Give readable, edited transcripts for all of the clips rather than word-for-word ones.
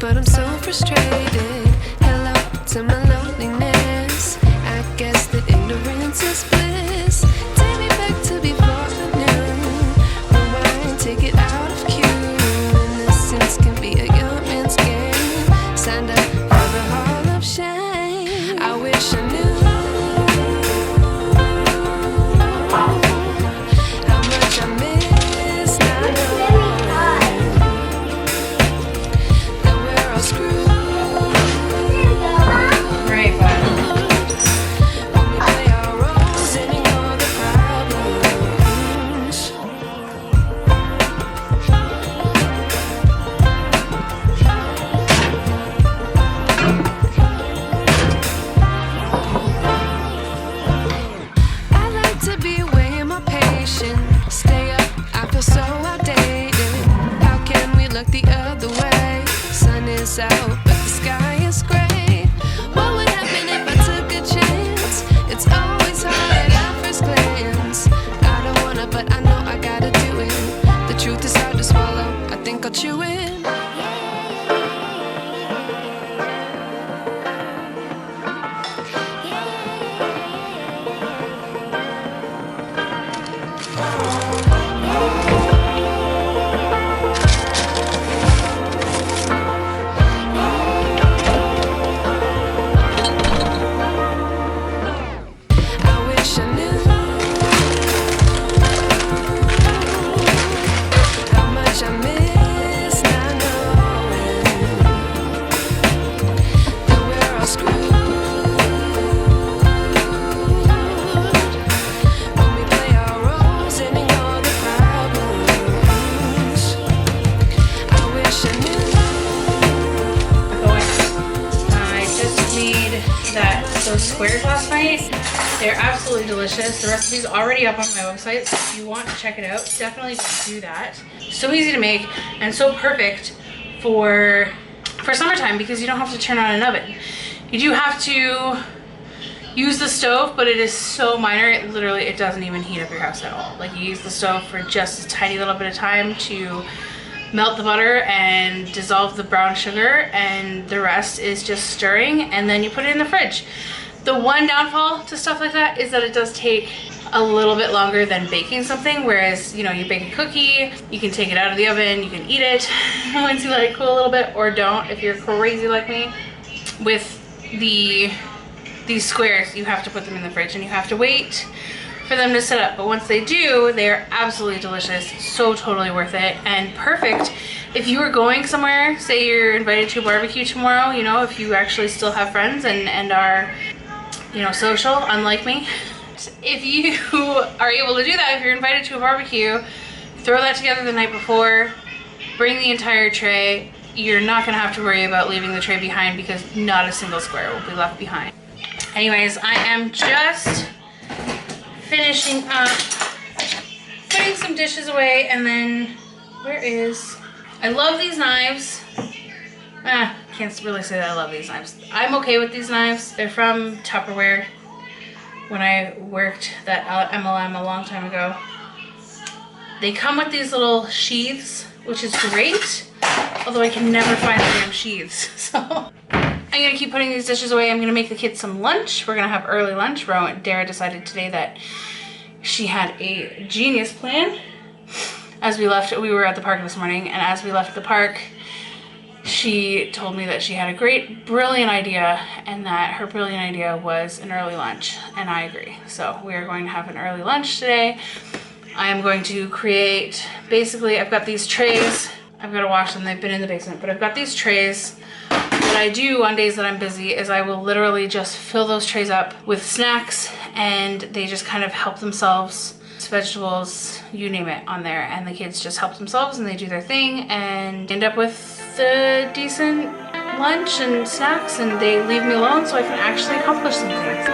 but I'm so frustrated. Hello to my loneliness. I guess that ignorance is bliss. Take me back to before I knew. Rewind, take it out of cue. Innocence can be a young man's game. Signed up for the hall of shame. I wish I knew how much I miss not knowing that we're all screwed. Right, bud. When we play our roles and ignore the problems. I like to be away in my patience. Stay up, I feel so outdated. How can we look the other way? Sun is out, but the sky is gray. What would happen if I took a chance? It's always hard at first glance. I don't wanna, but I know I gotta do it. The truth is hard to swallow, I think I'll chew it. I wish I knew how much I miss not knowing that we're all screwed. When we play our roles and ignore the problems. I wish I knew. I just made those squares last night. They're absolutely delicious. The recipe's already up on my website, so if you want to check it out, definitely do that. So easy to make and so perfect for summertime because you don't have to turn on an oven. You do have to use the stove, but it is so minor. It doesn't even heat up your house at all. Like, you use the stove for just a tiny little bit of time to melt the butter and dissolve the brown sugar, and the rest is just stirring, and then you put it in the fridge. The one downfall to stuff like that is that it does take a little bit longer than baking something, whereas, you know, you bake a cookie, you can take it out of the oven, you can eat it once you let it cool a little bit, or don't if you're crazy like me. With these squares, you have to put them in the fridge and you have to wait for them to set up, but once they do, they are absolutely delicious. So totally worth it and perfect if you are going somewhere. Say you're invited to a barbecue tomorrow, you know, if you actually still have friends and are, you know, social, unlike me. If you are able to do that, if you're invited to a barbecue, throw that together the night before, bring the entire tray. You're not gonna have to worry about leaving the tray behind because not a single square will be left behind. Anyways, I am just finishing up putting some dishes away, and then I love these knives. Can't really say that I love these knives. I'm okay with these knives. They're from Tupperware when I worked that MLM a long time ago. They come with these little sheaths, which is great, although I can never find the damn sheaths. So I'm gonna keep putting these dishes away. I'm gonna make the kids some lunch. We're gonna have early lunch. Dara decided today that she had a genius plan. As we left, we were at the park this morning, and as we left the park, she told me that she had a brilliant idea, and that her brilliant idea was an early lunch, and I agree. So we are going to have an early lunch today. I am going to create, basically, I've got these trays. I've got to wash them, they've been in the basement, but I've got these trays. What I do on days that I'm busy is I will literally just fill those trays up with snacks, and they just kind of help themselves. Vegetables, you name it, on there, and the kids just help themselves and they do their thing and end up with a decent lunch and snacks, and they leave me alone so I can actually accomplish some things.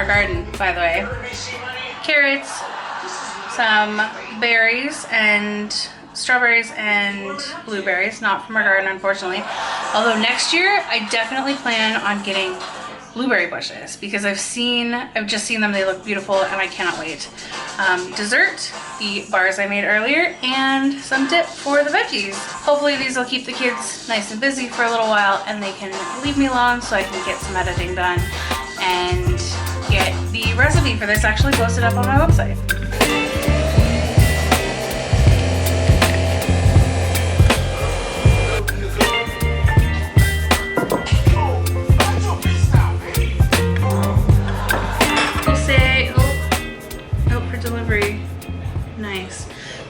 our garden, by the way. Carrots, some berries and strawberries and blueberries, not from our garden unfortunately. Although next year I definitely plan on getting blueberry bushes because I've just seen them, they look beautiful and I cannot wait. Dessert, the bars I made earlier, and some dip for the veggies. Hopefully these will keep the kids nice and busy for a little while and they can leave me alone so I can get some editing done and get the recipe for this actually posted up on my website.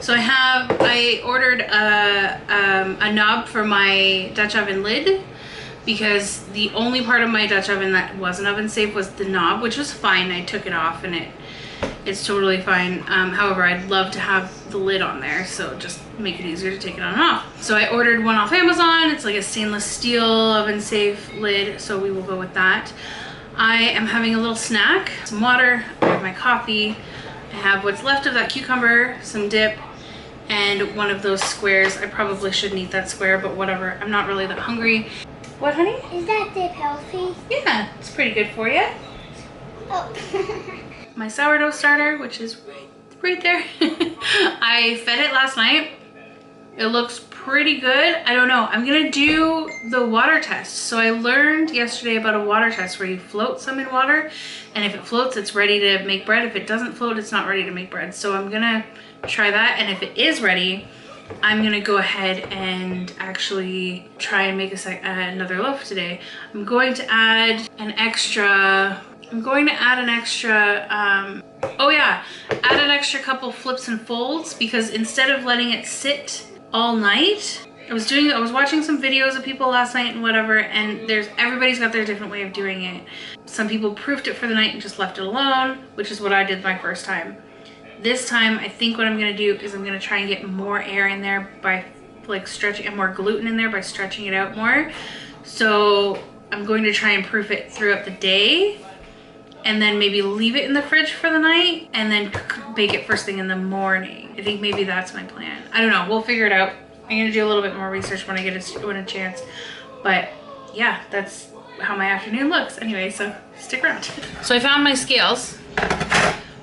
So I ordered a knob for my Dutch oven lid because the only part of my Dutch oven that wasn't oven safe was the knob, which was fine. I took it off and it's totally fine. However, I'd love to have the lid on there, so just make it easier to take it on and off. So I ordered one off Amazon. It's like a stainless steel oven safe lid, so we will go with that. I am having a little snack, some water, I have my coffee, I have what's left of that cucumber, some dip, and one of those squares. I probably shouldn't eat that square, but whatever. I'm not really that hungry. What, honey? Is that dip healthy? Yeah, it's pretty good for you. Oh. My sourdough starter, which is right there. I fed it last night. It looks pretty good. I don't know. I'm gonna do the water test. So I learned yesterday about a water test where you float some in water, and if it floats, it's ready to make bread. If it doesn't float, it's not ready to make bread. So I'm gonna try that, and if it is ready, I'm gonna go ahead and actually try and make another loaf today. I'm going to add an extra, add an extra couple flips and folds, because instead of letting it sit all night, I was watching some videos of people last night and whatever, and everybody's got their different way of doing it. Some people proofed it for the night and just left it alone, which is what I did my first time. This time, I think what I'm gonna do is I'm gonna try and get more air in there by like stretching, and more gluten in there by stretching it out more. So I'm going to try and proof it throughout the day, and then maybe leave it in the fridge for the night, and then bake it first thing in the morning. I think maybe that's my plan. I don't know, we'll figure it out. I'm gonna do a little bit more research when I get a chance. But yeah, that's how my afternoon looks. Anyway, so stick around. So I found my scales,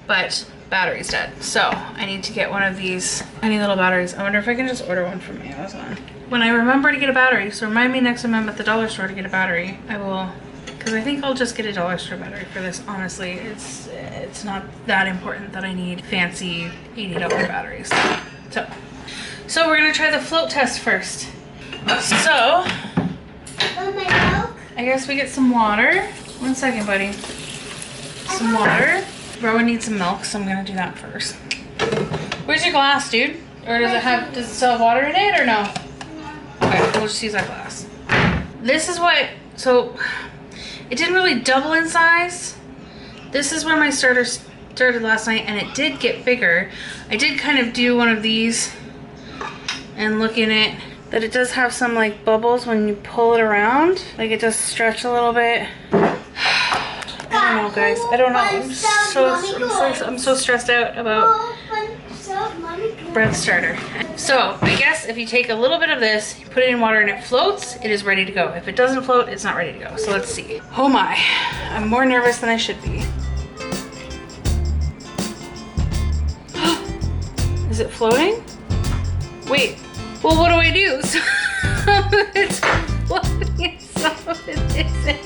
but battery's dead. So I need to get one of these tiny little batteries. I wonder if I can just order one from Amazon. When I remember to get a battery, so remind me next time I'm at the dollar store to get a battery, I will, because I think I'll just get a dollar store battery for this. Honestly, it's not that important that I need fancy $80 batteries. So we're gonna try the float test first. So I guess we get some water. 1 second, buddy. Some water. Rowan needs some milk, so I'm gonna do that first. Where's your glass, dude? Or does it still have water in it or no? Okay, we'll just use that glass. This is what, so it didn't really double in size. This is where my starter started last night, and it did get bigger. I did kind of do one of these and look in it, that it does have some like bubbles when you pull it around. Like it does stretch a little bit. I don't know, guys. I don't know. I'm so stressed out about bread starter. So I guess if you take a little bit of this, you put it in water and it floats, it is ready to go. If it doesn't float, it's not ready to go. So let's see. Oh my, I'm more nervous than I should be. Is it floating? Wait, well, what do I do? Some of it's floating and some of it isn't.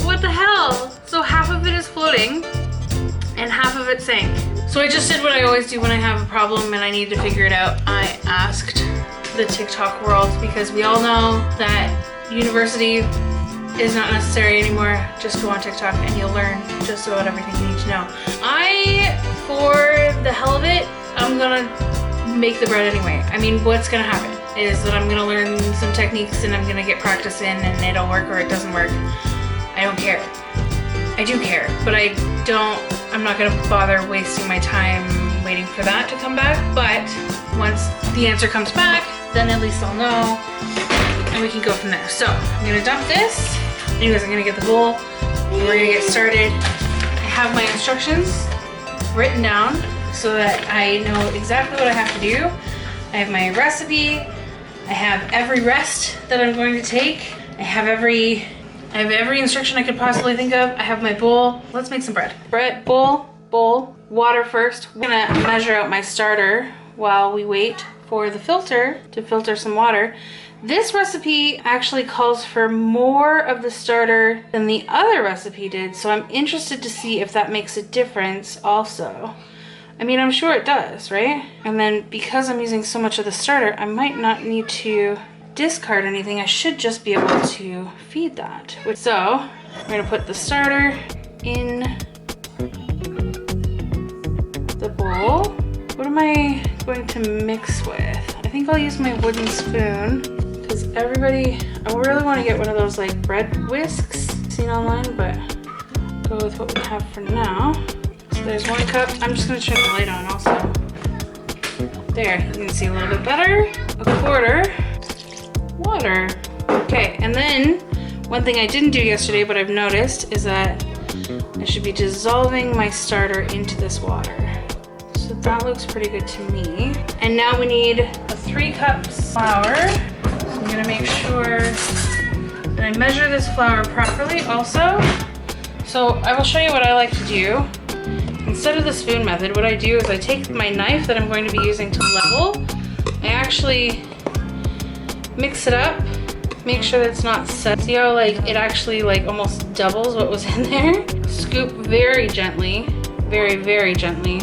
What the hell? So half of it is floating and half of it sank. So I just did what I always do when I have a problem and I need to figure it out. I asked the TikTok world, because we all know that university is not necessary anymore. Just go on TikTok and you'll learn just about everything you need to know. For the hell of it, I'm gonna make the bread anyway. I mean, what's gonna happen is that I'm gonna learn some techniques and I'm gonna get practice in, and it'll work or it doesn't work. I don't care. I do care, but I'm not gonna bother wasting my time waiting for that to come back. But once the answer comes back, then at least I'll know and we can go from there. So I'm gonna dump this. Anyways, I'm gonna get the bowl and we're gonna get started. have my instructions written down so that I know exactly what I have to do. I have my recipe. I have every rest that I'm going to take. I have every instruction I could possibly think of. I have my bowl. Let's make some bread. Bread, bowl, water first. I'm gonna measure out my starter while we wait for the filter to filter some water. This recipe actually calls for more of the starter than the other recipe did, so I'm interested to see if that makes a difference also. I mean, I'm sure it does, right? And then because I'm using so much of the starter, I might not need to discard anything. I should just be able to feed that. So we're gonna put the starter in the bowl. What am I going to mix with? I think I'll use my wooden spoon because I really want to get one of those like bread whisks seen online, but go with what we have for now. So there's 1 cup. I'm just gonna turn the light on also. There, you can see a little bit better. 1/4 water. Okay, and then one thing I didn't do yesterday, but I've noticed, is that I should be dissolving my starter into this water. So that looks pretty good to me. And now we need 3 cups flour. So I'm gonna make sure that I measure this flour properly also. So I will show you what I like to do. Instead of the spoon method, what I do is I take my knife that I'm going to be using to level. I actually mix it up, make sure that it's not set. See how like it actually like almost doubles what was in there? Scoop very gently, very, very gently.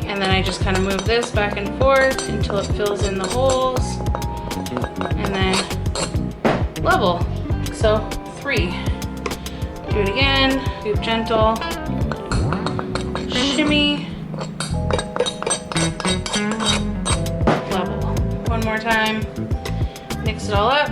And then I just kind of move this back and forth until it fills in the holes. And then level. So 3. Do it again, scoop gentle. Shimmy, level. One more time, mix it all up,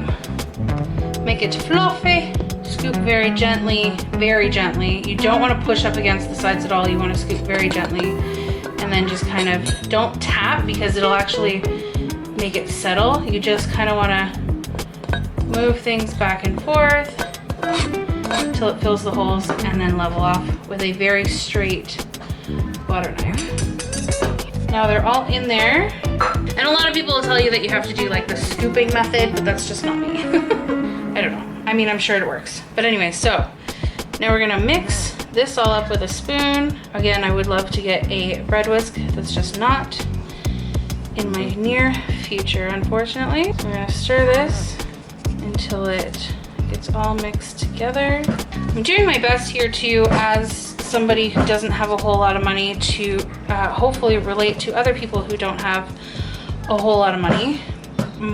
make it fluffy, scoop very gently, very gently. You don't want to push up against the sides at all, you want to scoop very gently, and then just kind of, don't tap because it'll actually make it settle. You just kind of want to move things back and forth until it fills the holes, and then level off with a very straight butter knife. Now they're all in there. And a lot of people will tell you that you have to do like the scooping method, but that's just not me. I don't know. I mean, I'm sure it works. But anyway, so now we're gonna mix this all up with a spoon. Again, I would love to get a bread whisk. That's just not in my near future, unfortunately. So we're gonna stir this until it gets all mixed together. I'm doing my best here too, as somebody who doesn't have a whole lot of money, to hopefully relate to other people who don't have a whole lot of money.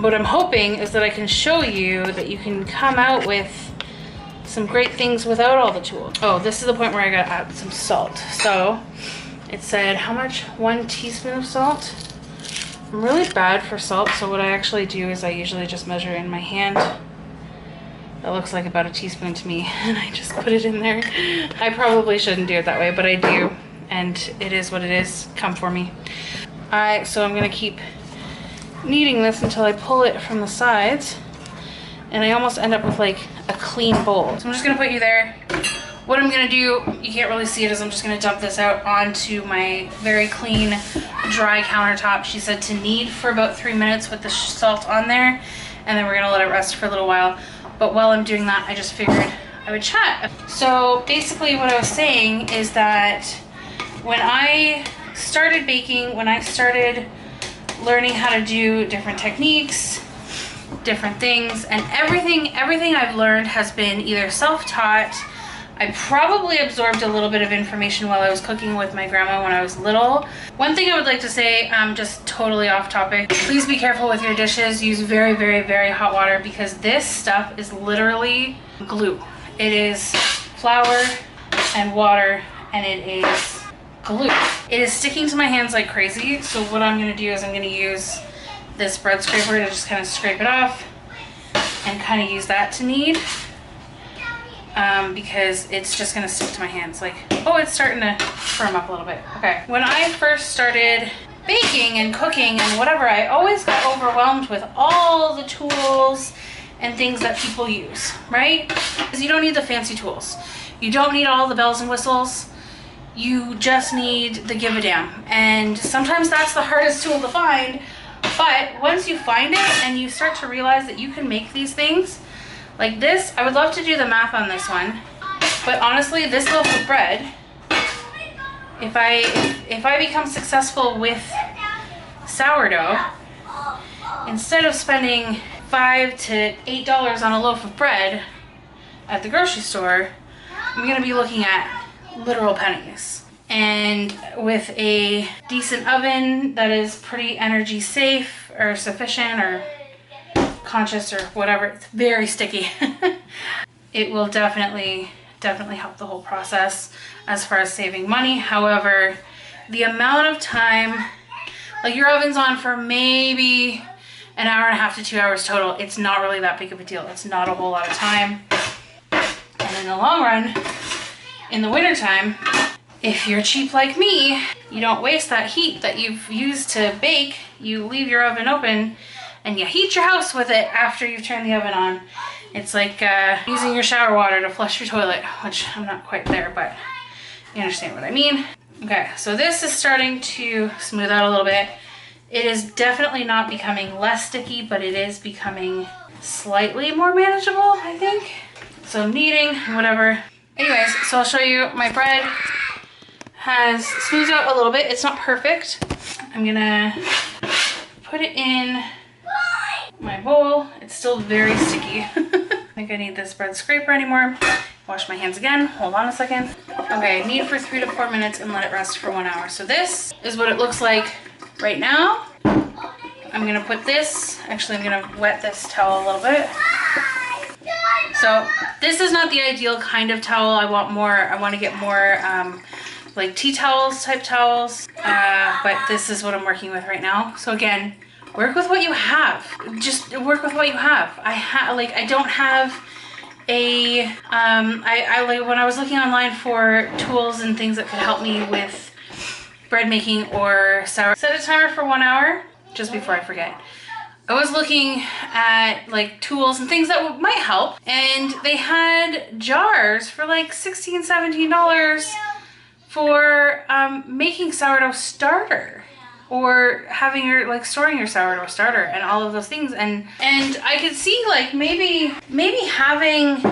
What I'm hoping is that I can show you that you can come out with some great things without all the tools. Oh, this is the point where I gotta add some salt. So it said, how much? 1 teaspoon of salt. I'm really bad for salt, so what I actually do is I usually just measure in my hand. That looks like about a teaspoon to me, and I just put it in there. I probably shouldn't do it that way, but I do, and it is what it is. Come for me. So I'm gonna keep kneading this until I pull it from the sides, and I almost end up with like a clean bowl. So I'm just gonna put you there. What I'm gonna do, you can't really see it, is I'm just gonna dump this out onto my very clean, dry countertop. She said to knead for about 3 minutes with the salt on there, and then we're gonna let it rest for a little while. But while I'm doing that, I just figured I would chat. So basically what I was saying is that when I started baking, when I started learning how to do different techniques, different things, and everything I've learned has been either self-taught. I probably absorbed a little bit of information while I was cooking with my grandma when I was little. One thing I would like to say, just totally off topic, please be careful with your dishes. Use very, very, very hot water, because this stuff is literally glue. It is flour and water, and it is glue. It is sticking to my hands like crazy, so what I'm gonna do is I'm gonna use this bread scraper to just kind of scrape it off and kind of use that to knead. Because it's just gonna stick to my hands. Like, oh, it's starting to firm up a little bit. Okay. When I first started baking and cooking and whatever, I always got overwhelmed with all the tools and things that people use, right? Because you don't need the fancy tools. You don't need all the bells and whistles. You just need the give a damn. And sometimes that's the hardest tool to find. But once you find it and you start to realize that you can make these things like this, I would love to do the math on this one. But honestly, this loaf of bread, if I become successful with sourdough, instead of spending $5 to $8 on a loaf of bread at the grocery store, I'm gonna be looking at literal pennies. And with a decent oven that is pretty energy safe or sufficient or conscious or whatever, it's very sticky. It will definitely help the whole process as far as saving money. However, the amount of time, like your oven's on for maybe an hour and a half to 2 hours total, it's not really that big of a deal. It's not a whole lot of time. And in the long run, in the winter time, if you're cheap like me, you don't waste that heat that you've used to bake. You leave your oven open and you heat your house with it after you've turned the oven on. It's like using your shower water to flush your toilet, which I'm not quite there, but you understand what I mean. Okay, so this is starting to smooth out a little bit. It is definitely not becoming less sticky, but it is becoming slightly more manageable, I think. So kneading, whatever. Anyways, so I'll show you my bread has smoothed out a little bit. It's not perfect. I'm gonna put it in my bowl. It's still very sticky. I think I need this bread scraper anymore. Wash my hands again. Hold on a second. Okay, knead for 3 to 4 minutes and let it rest for 1 hour. So this is what it looks like right now. I'm gonna put this, actually I'm gonna wet this towel a little bit. So this is not the ideal kind of towel. I want to get more like tea towels type towels, but this is what I'm working with right now. So again, work with what you have. Just work with what you have. I don't have a I like when I was looking online for tools and things that could help me with bread making or sour. Set a timer for 1 hour, just before I forget. I was looking at like tools and things that might help, and they had jars for like $16, $17 for making sourdough starter, or having your like storing your sourdough starter and all of those things. And I could see like maybe having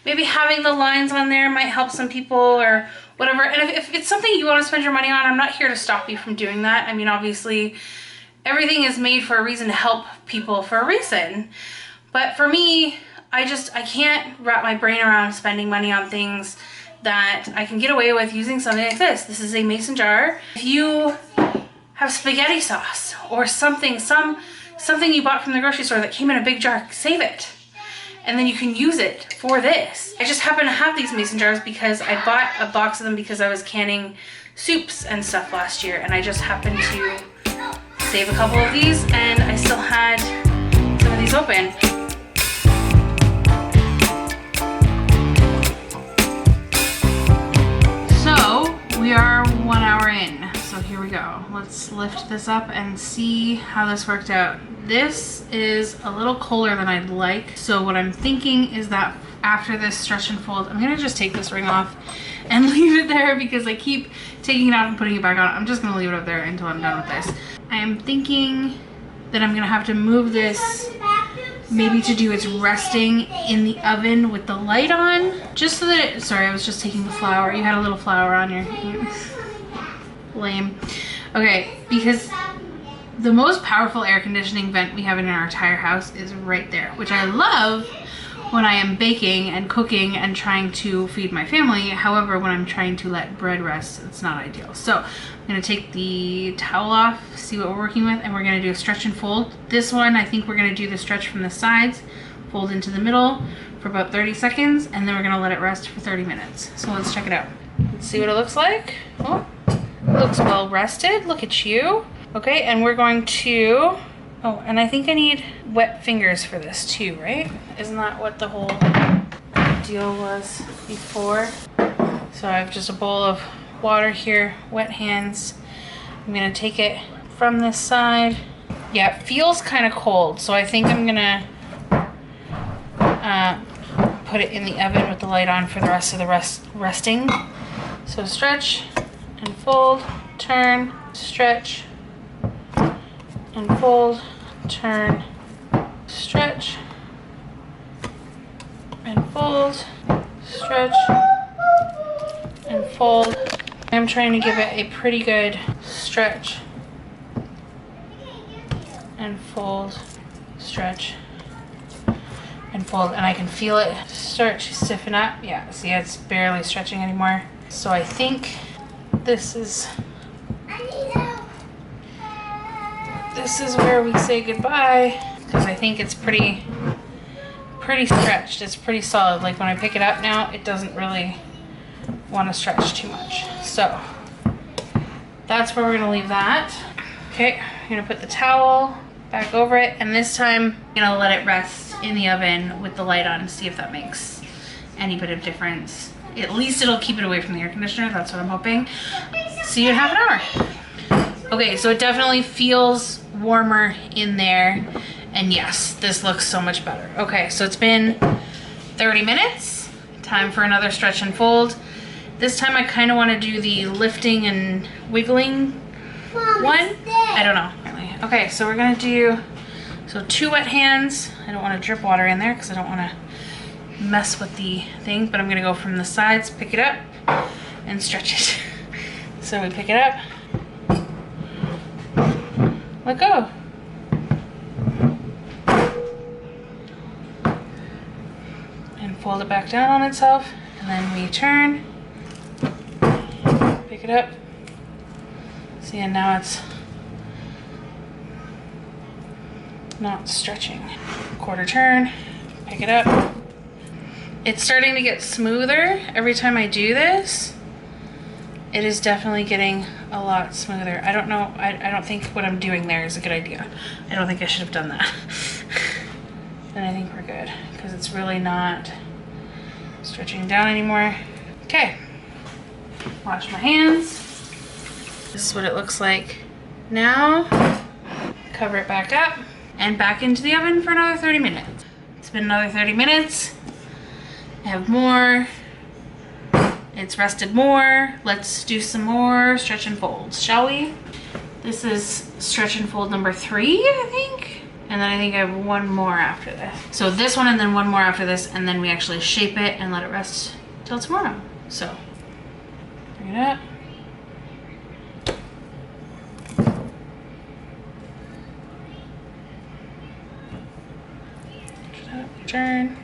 the lines on there might help some people or whatever. And if it's something you want to spend your money on, I'm not here to stop you from doing that. I mean, obviously everything is made for a reason, to help people for a reason. But for me, I can't wrap my brain around spending money on things that I can get away with using something like this. This is a mason jar. If you have spaghetti sauce or something you bought from the grocery store that came in a big jar, save it. And then you can use it for this. I just happen to have these mason jars because I bought a box of them because I was canning soups and stuff last year, and I just happened to save a couple of these, and I still had some of these open. So we are 1 hour in. So here we go. Let's lift this up and see how this worked out. This is a little colder than I'd like. So what I'm thinking is that after this stretch and fold, I'm gonna just take this ring off and leave it there because I keep taking it off and putting it back on. I'm just gonna leave it up there until I'm done with this. I am thinking that I'm gonna have to move this maybe to do its resting in the oven with the light on, just so that sorry, I was just taking the flour. You had a little flour on your lame. Okay, because the most powerful air conditioning vent we have in our entire house is right there, which I love when I am baking and cooking and trying to feed my family. However, when I'm trying to let bread rest, it's not ideal. So I'm gonna take the towel off, see what we're working with, and we're gonna do a stretch and fold. This one, I think we're gonna do the stretch from the sides, fold into the middle for about 30 seconds, and then we're gonna let it rest for 30 minutes. So let's check it out. Let's see what it looks like. Oh, it looks well rested, look at you. Okay, and we're going to, oh, and I think I need wet fingers for this too, right? Isn't that what the whole deal was before? So I have just a bowl of water here, wet hands. I'm gonna take it from this side. Yeah, it feels kind of cold, so I think I'm gonna put it in the oven with the light on for the rest of the resting. So stretch and fold, turn, stretch and fold, turn, stretch and fold, stretch and fold. I'm trying to give it a pretty good stretch and fold, stretch and fold, and I can feel it start to stiffen up. Yeah, see, it's barely stretching anymore. So I think this is where we say goodbye, because I think it's pretty stretched. It's pretty solid. Like when I pick it up now, it doesn't really want to stretch too much. So that's where we're gonna leave that. Okay, I'm gonna put the towel back over it, and this time I'm gonna let it rest in the oven with the light on, see if that makes any bit of difference. At least it'll keep it away from the air conditioner. That's what I'm hoping. See you in half an hour. Okay, so it definitely feels warmer in there, and yes, this looks so much better. Okay, so it's been 30 minutes. Time for another stretch and fold. This time I kind of want to do the lifting and wiggling one. I don't know. Okay, so we're gonna do, so 2 wet hands. I don't want to drip water in there because I don't want to mess with the thing, but I'm gonna go from the sides, pick it up, and stretch it. So we pick it up, let go. And fold it back down on itself, and then we turn, pick it up. See, and now it's not stretching. Quarter turn, pick it up. It's starting to get smoother every time I do this. It is definitely getting a lot smoother. I don't know, I don't think what I'm doing there is a good idea. I don't think I should have done that. Then I think we're good, because it's really not stretching down anymore. Okay, wash my hands. This is what it looks like now. Cover it back up and back into the oven for another 30 minutes. It's been another 30 minutes. I have more. It's rested more. Let's do some more stretch and folds, shall we? This is stretch and fold number 3, I think. And then I think I have one more after this. So this one and then one more after this, and then we actually shape it and let it rest till tomorrow. So, bring it up. Turn.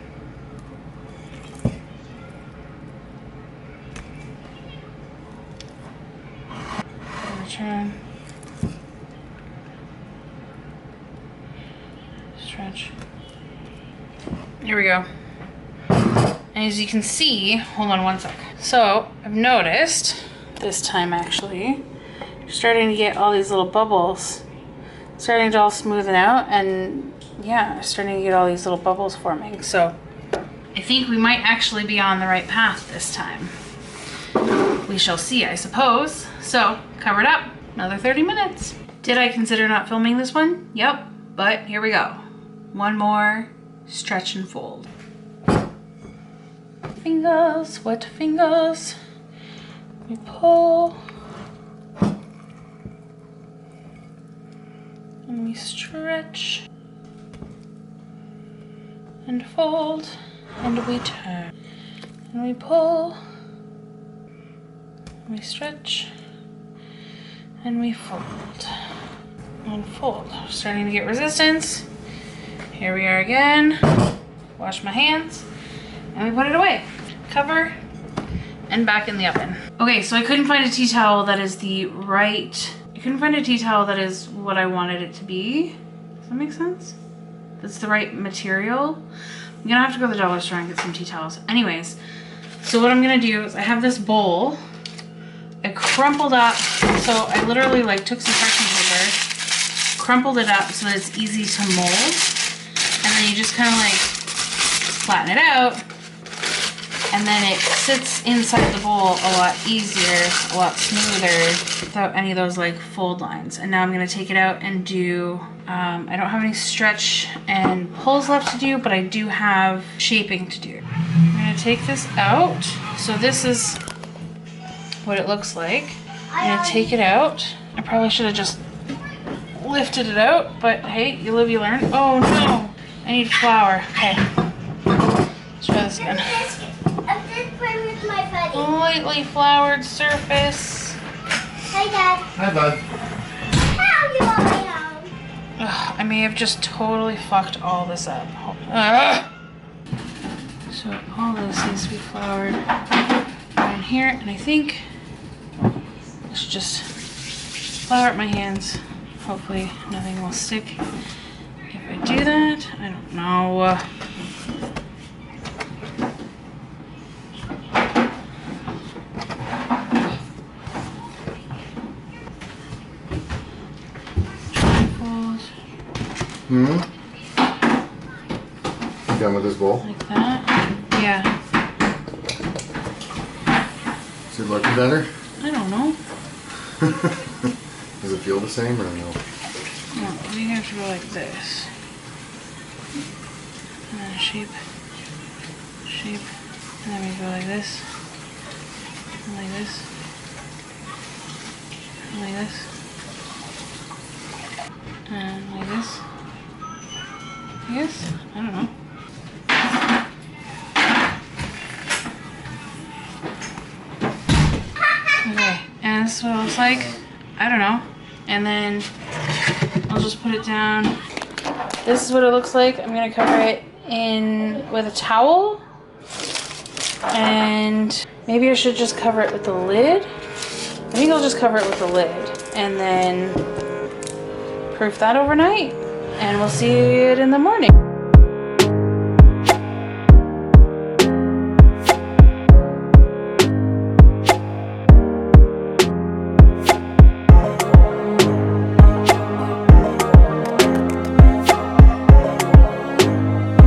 Return. Stretch. Here we go. And as you can see, hold on one sec. So I've noticed this time actually, you're starting to get all these little bubbles starting to all smoothen out, and yeah, starting to get all these little bubbles forming. So I think we might actually be on the right path this time. We shall see, I suppose. So cover it up, another 30 minutes. Did I consider not filming this one? Yep, but here we go. One more stretch and fold. Fingers, wet fingers. We pull. And we stretch. And fold. And we turn. And we pull. We stretch. And we fold. And fold. Starting to get resistance. Here we are again. Wash my hands. And we put it away. Cover. And back in the oven. Okay, so I couldn't find a tea towel that is the right... I couldn't find a tea towel that is what I wanted it to be. Does that make sense? That's the right material. I'm gonna have to go to the dollar store and get some tea towels. Anyways, so what I'm gonna do is I have this bowl. I crumpled up, so I literally like took some parchment paper, crumpled it up so that it's easy to mold, and then you just kind of like flatten it out, and then it sits inside the bowl a lot easier, a lot smoother, without any of those like fold lines. And now I'm gonna take it out and do, I don't have any stretch and pulls left to do, but I do have shaping to do. I'm gonna take this out. So this is what it looks like. I'm gonna take it out. I probably should have just lifted it out, but hey, you live, you learn. Oh no, I need flour. Okay, let's try this again. With my buddy. Lightly floured surface. Hi, Dad. Hi, bud. How you want me home? Ugh, I may have just totally fucked all this up. Ugh. So all this needs to be floured in here, and I think I should just flour up my hands. Hopefully nothing will stick if I do that. I don't know. Hmm? You done with this bowl? Like that. Yeah. Does it look better? I don't know. Does it feel the same or no? No, we have to go like this. And then shape. And then we go like this. And like this. And like this. And like this. I guess? I don't know. Okay, and this is what it looks like. I don't know. And then I'll just put it down. This is what it looks like. I'm gonna cover it in with a towel. And maybe I should just cover it with the lid. I think I'll just cover it with the lid and then proof that overnight. And we'll see it in the morning.